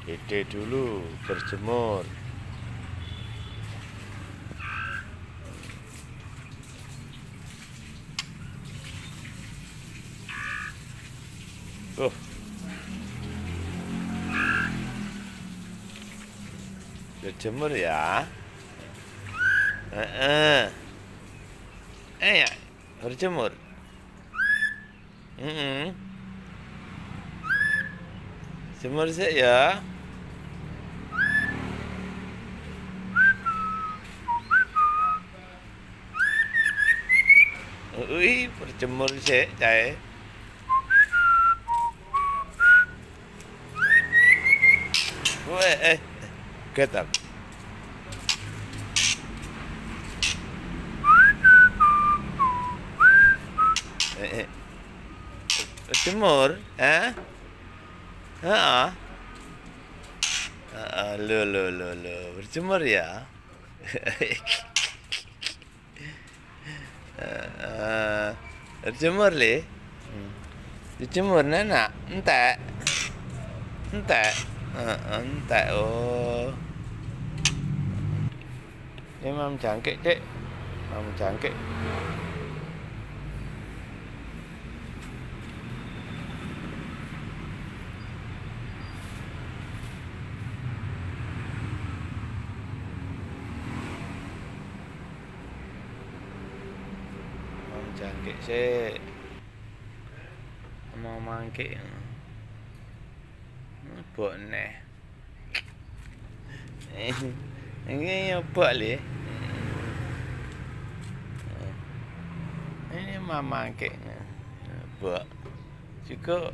Dede dulu berjemur. Berjemur ya. Ya, berjemur. Jemur sih ya. Berjemur sih, cai. Ketak. Berjemur, Lo, berjemur ya. Berjemur le. Dijemur nak, entek. Oh. Ini mam jangkik, Cek. Mam jangkik. Mam jangkik sih. Mau mangkik. Bok neh. Ini apa le? Ini mama kek. Bok. Cukup.